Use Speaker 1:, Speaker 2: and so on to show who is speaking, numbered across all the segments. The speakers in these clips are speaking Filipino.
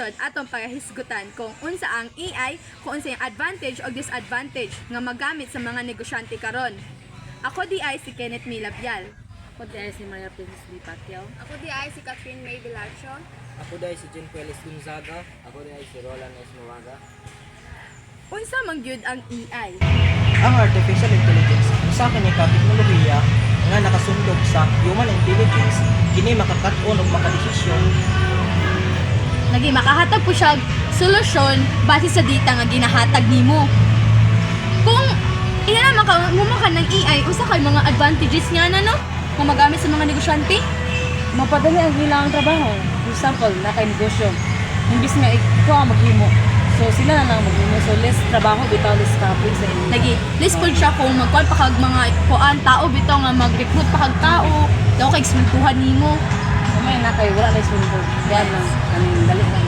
Speaker 1: episode atong pagahisgutan kung unsa ang AI, kung unsa yung advantage o disadvantage nga magamit sa mga negosyante karon. Ako di ay si Kenneth Milabial.
Speaker 2: Ako di ay si Maria Princess Di Pacquiao.
Speaker 3: Ako di ay si Catherine May Vilarcio.
Speaker 4: Ako dahil si Jen Peles Gonzaga. Ako dahil si Roland S. Nuwaga.
Speaker 1: Unsa man gyud ang AI?
Speaker 5: Ang artificial intelligence usa kini ka teknolohiya nga nakasundog sa human intelligence kini makakat-on ug makadesisyon
Speaker 1: Lagi makahatag po siya solusyon base sa data nga ginahatag nimo. Kung iya na maka ng AI, usa kay mga advantages nga na no? Nga magamit sa mga negosyante?
Speaker 2: Mapadali ang ilang trabaho. For example, naka-negosyo. Imbis nga ikaw ang maghimo. So sila na lang maghimo. So less trabaho, bitaw less kapoy sa inyo.
Speaker 1: Lagi, list po siya kung magkuhan pa kag mga kuan tao bitaw nga mag-recruit pa kag tao, daw kay sumituhan nimo.
Speaker 2: May na kayo, wala na sundo. Yan lang. Dali lang.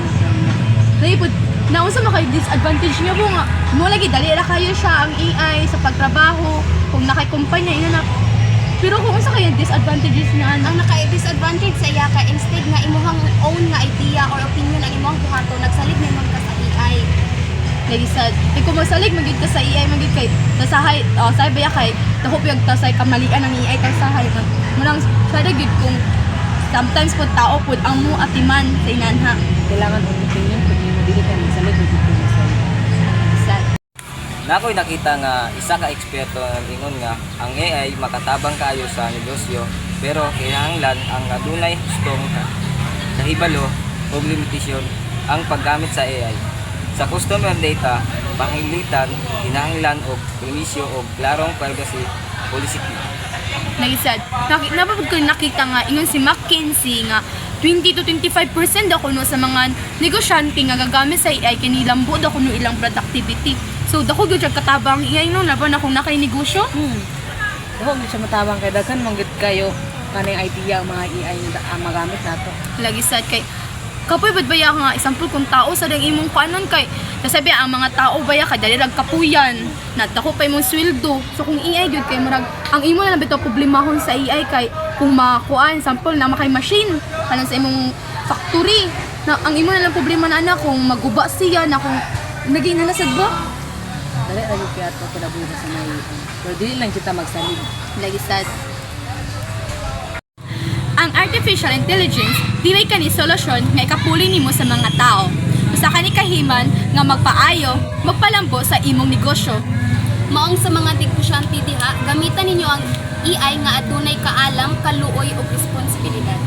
Speaker 1: Lagi po, naunsa mo kay disadvantage niya po nga. Mo lagi dali ra kayo siya ang AI sa pagtrabaho, kung nakay-kumpanya ina na. Pero kung unsa kay disadvantages niya
Speaker 3: Ang naka-disadvantage sa iya ka, instead nga imuhang own nga idea or opinion ang imuhang buhato, nagsalig na ka sa AI.
Speaker 1: lagi sad. Kung masalig magid ka sa AI magid kay tasahay, say baya kay tahop yung tasay kamalian ng AI tasahay. Munang sada gid kung sometimes po tao pud ang mo atiman sa inanha.
Speaker 2: Kailangan ang opinion kung hindi mo dili ka magsalig mo dito sa
Speaker 1: Sad.
Speaker 4: Na ako'y nakita nga isa ka eksperto nga ingon nga ang AI makatabang kaayo sa negosyo pero kinahanglan ang adunay hustong kahibalo ug limitasyon ang paggamit sa AI. Sa customer data, panghilitan, kinahanglan og permisyo og klarong privacy policy.
Speaker 1: Lagi sad. Napapod ko nakita nga ingon si McKinsey nga 20 to 25% daw kuno sa mga negosyante nga gagamit sa AI kinilambo daw kuno ilang productivity. So dako gyud siya katabang AI no laban akong nakainegosyo.
Speaker 2: Huwag siya matabang kay daghan manggid kayo kanang idea ang mga AI na magamit nato.
Speaker 1: Lagi sad kay kapoy bad baya nga example kung tao sa dang imong kanon kay nasabi ang mga tao baya kay dali rag kapuyan nadako pa imong sweldo. So kung AI gyud kay murag ang imo na bitaw problemahon sa AI kay kung makuan sample na makay machine kanan sa imong factory na ang imo na lang problema na ana kung maguba siya na kung naging nalasad ba.
Speaker 2: Dali ra gyud kay ato kinabuhi sa may pero dili lang kita magsalig.
Speaker 1: Lagi sad. Ang artificial intelligence dili kani solusyon nga ikapuli nimo sa mga tao. Usa kani kahiman nga magpaayo, magpalambo sa imong negosyo.
Speaker 3: Maong sa mga negosyante diha, gamitan ninyo ang AI nga adunay kaalam, kaluoy ug responsibilidad.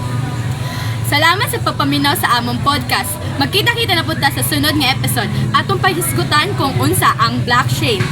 Speaker 1: Salamat sa pagpaminaw sa among podcast. Magkita-kita na punta sa sunod nga episode atong paghisgutan kung unsa ang blockchain.